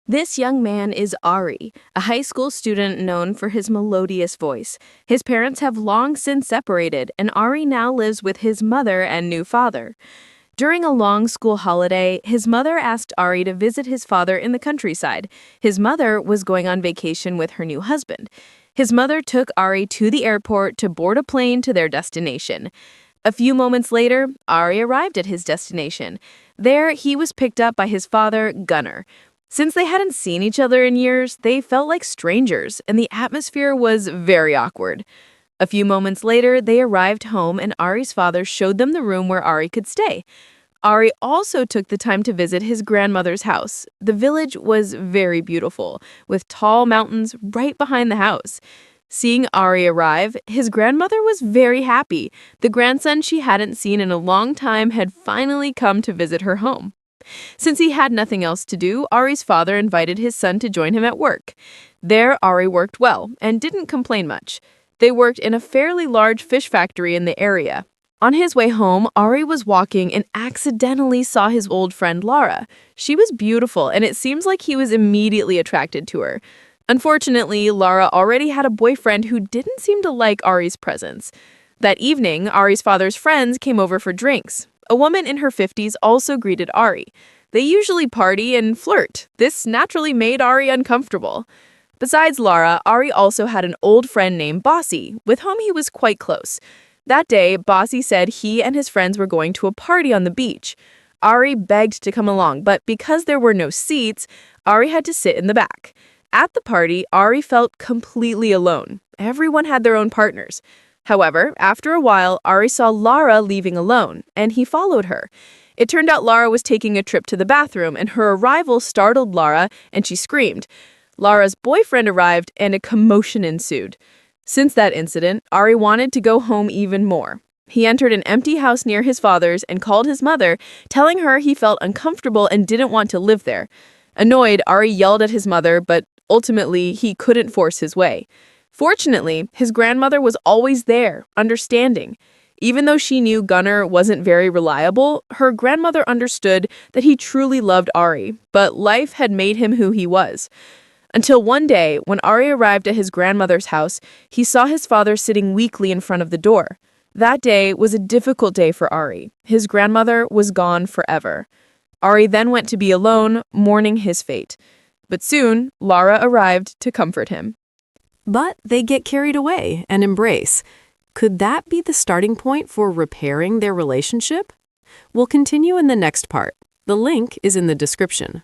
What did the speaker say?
This young man is Ari, a high school student known for his melodious voice. His parents have long since separated, and Ari now lives with his mother and new father. During a long school holiday, his mother asked Ari to visit his father in the countryside. His mother was going on vacation with her new husband. His mother took Ari to the airport to board a plane to their destination. A few moments later, Ari arrived at his destination. There, he was picked up by his father, Gunnar. Since they hadn't seen each other in years, they felt like strangers, and the atmosphere was very awkward. A few moments later, they arrived home, and Ari's father showed them the room where Ari could stay. Ari also took the time to visit his grandmother's house. The village was very beautiful, with tall mountains right behind the house. Seeing Ari arrive, his grandmother was very happy. The grandson she hadn't seen in a long time had finally come to visit her home. Since he had nothing else to do, Ari's father invited his son to join him at work. There, Ari worked well and didn't complain much. They worked in a fairly large fish factory in the area. On his way home, Ari was walking and accidentally saw his old friend Lara. She was beautiful, and it seems like he was immediately attracted to her. Unfortunately, Lara already had a boyfriend who didn't seem to like Ari's presence. That evening, Ari's father's friends came over for drinks. A woman in her 50s also greeted Ari. They usually party and flirt. This naturally made Ari uncomfortable. Besides Lara, Ari also had an old friend named Bossy, with whom he was quite close. That day, Bossy said he and his friends were going to a party on the beach. Ari begged to come along, but because there were no seats, Ari had to sit in the back. At the party, Ari felt completely alone. Everyone had their own partners. However, after a while, Ari saw Lara leaving alone, and he followed her. It turned out Lara was taking a trip to the bathroom, and her arrival startled Lara, and she screamed. Lara's boyfriend arrived, and a commotion ensued. Since that incident, Ari wanted to go home even more. He entered an empty house near his father's and called his mother, telling her he felt uncomfortable and didn't want to live there. Annoyed, Ari yelled at his mother, but ultimately, he couldn't force his way. Fortunately, his grandmother was always there, understanding. Even though she knew Gunnar wasn't very reliable, her grandmother understood that he truly loved Ari, but life had made him who he was. Until one day, when Ari arrived at his grandmother's house, he saw his father sitting weakly in front of the door. That day was a difficult day for Ari. His grandmother was gone forever. Ari then went to be alone, mourning his fate. But soon, Lara arrived to comfort him. But they get carried away and embrace. Could that be the starting point for repairing their relationship? We'll continue in the next part. The link is in the description.